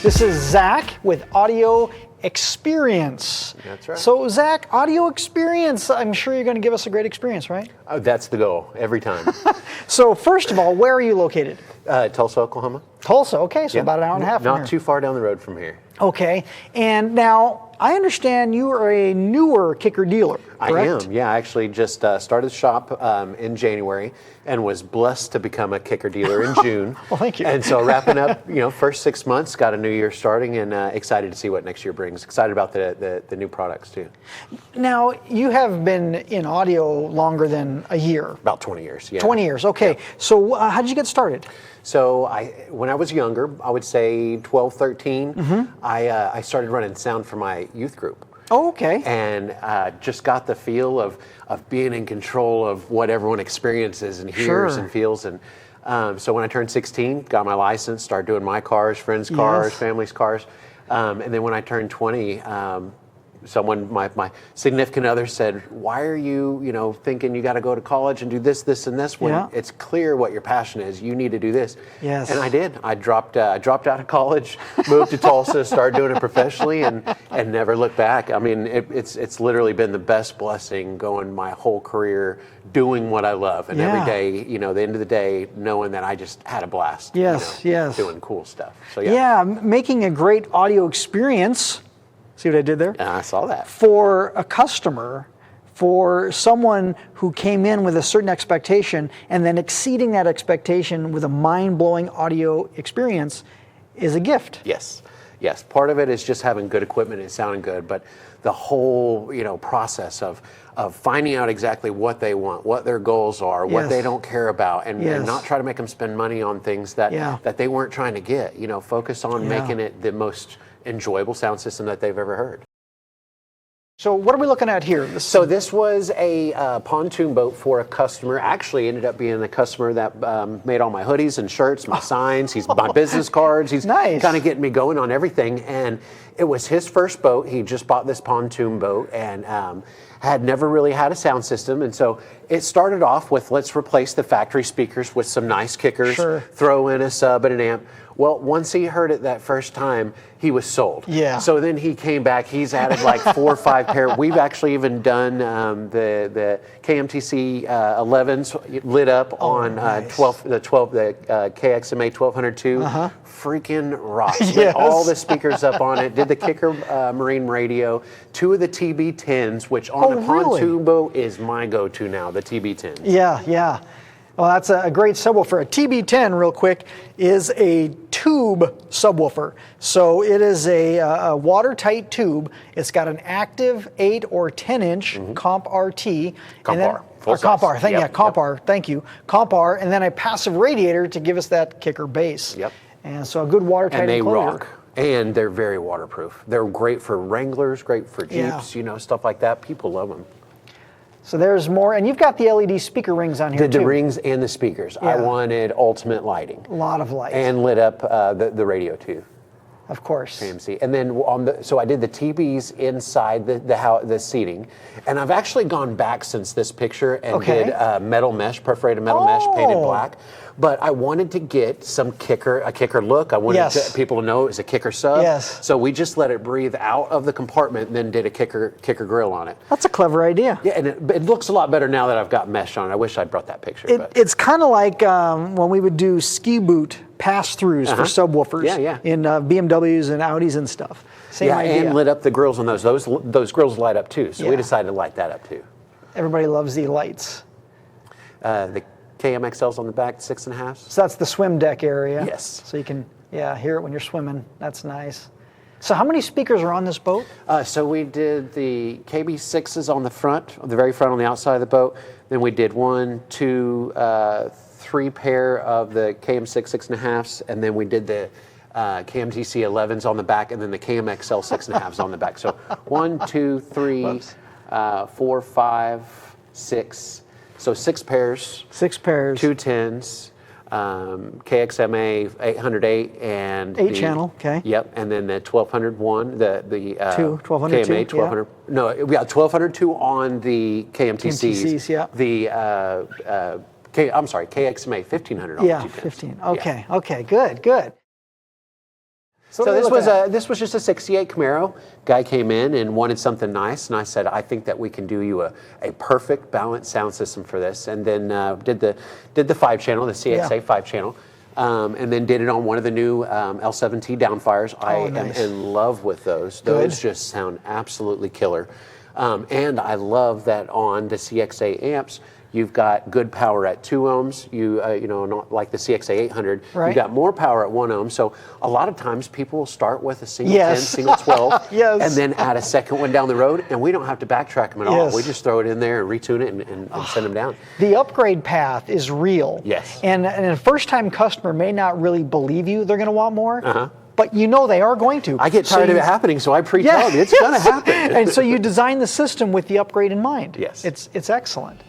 This is Zach with Audio Experience. That's right. So Zach, Audio Experience, I'm sure you're going to give us a great experience, right? Oh, that's the goal every time. So first of all, where are you located? Tulsa, Oklahoma. Tulsa, okay, so about an hour and a half from Not here. too far down the road from here. Okay, and now I understand you are a newer KICKER dealer, correct? I am, yeah. I actually just started the shop in January and was blessed to become a KICKER dealer in June. Well, thank you. And so wrapping up, first 6 months, got a new year starting, and excited to see what next year brings. Excited about the new products too. Now, you have been in audio longer than a year. About 20 years, yeah. 20 years, okay. Yeah. So how did you get started? So when I was younger, I would say 12, 13, I started running sound for my youth group. Oh, okay. And just got the feel of being in control of what everyone experiences and hears and feels. And so when I turned 16, got my license, started doing my cars, friends' cars, family's cars. And then when I turned 20, someone, my significant other said, "Why are you, thinking you got to go to college and do this, this, and this when it's clear what your passion is? You need to do this." Yes. And I did. I dropped out of college, moved to Tulsa, started doing it professionally, and never looked back. I mean, it's literally been the best blessing going my whole career doing what I love, and every day, the end of the day, knowing that I just had a blast. Yes, yes. Doing cool stuff. So making a great audio experience. See what I did there? I saw that. For a customer, for someone who came in with a certain expectation and then exceeding that expectation with a mind-blowing audio experience is a gift. Yes. Part of it is just having good equipment and sounding good, but the whole, process of finding out exactly what they want, what their goals are, what they don't care about, and not try to make them spend money on things that they weren't trying to get. Focus on making it the most enjoyable sound system that they've ever heard. So what are we looking at here? So this was a pontoon boat for a customer. Actually ended up being the customer that made all my hoodies and shirts, my signs, he's my business cards. He's nice. Kind of getting me going on everything. And it was his first boat. He just bought this pontoon boat and had never really had a sound system. And so it started off with, let's replace the factory speakers with some nice kickers, throw in a sub and an amp. Well, once he heard it that first time, he was sold. Yeah. So then he came back. He's added like 4 or 5 pair. We've actually even done the KMTC 11s lit up on the KXMA 1202. Freaking rocks. Lit all the speakers up on it. Did the KICKER marine radio. 2 of the TB10s, which on a pontoon boat is my go-to now. The TB10s. Yeah. Well, that's a great subwoofer. A TB10, real quick, is a tube subwoofer. So it is a watertight tube. It's got an active 8 or 10-inch comp RT. Comp R. Comp R, thank you. Comp R, and then a passive radiator to give us that KICKER bass. Yep. And so a good watertight and they enclosure. rock. And they're very waterproof. They're great for Wranglers, great for Jeeps, stuff like that. People love them. So there's more, and you've got the LED speaker rings on here too. The rings and the speakers. I wanted ultimate lighting. A lot of light. And lit up the radio too. Of course. KMC. And then so I did the TBs inside the seating, and I've actually gone back since this picture and did metal mesh, perforated metal mesh painted black. But I wanted to get a KICKER look. I wanted people to know it was a KICKER sub. Yes. So we just let it breathe out of the compartment and then did a KICKER grill on it. That's a clever idea. Yeah, and it looks a lot better now that I've got mesh on it. I wish I'd brought that picture. It's kind of like when we would do ski boot pass-throughs for subwoofers in BMWs and Audis and stuff. Same idea. And lit up the grills on those. Those grills light up too, so we decided to light that up too. Everybody loves the lights. The KMXL's on the back, 6.5. So that's the swim deck area. Yes. So you can hear it when you're swimming. That's nice. So how many speakers are on this boat? So we did the KB6s on the front, the very front on the outside of the boat. Then we did 1, 2, 3 pair of the KM6 6.5s, and then we did the KMTC 11s on the back, and then the KMXL 6.5s on the back. So 1, 2, 3, 4, 5, 6. So 6 pairs. 6 pairs. 2 10s. KXMA 808 and 8-channel, okay. Yep, and then the 1201, the 1202, KMA 1200. Yeah. No, we got 1202 on the KMTCs. Yeah. The I'm sorry, KXMA 1500 on yeah, the 210s. 15. Okay, okay, good. So this was just a '68 Camaro. Guy came in and wanted something nice, and I said, I think that we can do you a perfect balanced sound system for this. And then did the 5-channel, the CXA 5-channel, and then did it on one of the new L7T downfires. I am in love with those. Those just sound absolutely killer. And I love that on the CXA amps, you've got good power at 2 ohms. You know, not like the CXA 800. Right. You got more power at 1 ohm. So a lot of times people will start with a single 10, single 12, and then add a second one down the road, and we don't have to backtrack them at all. We just throw it in there and retune it and send them down. The upgrade path is real. Yes. And a first-time customer may not really believe you they're going to want more. But you know they are going to. I get tired of it happening, so I pre-tell them it's going to happen. And so you design the system with the upgrade in mind. Yes. It's excellent.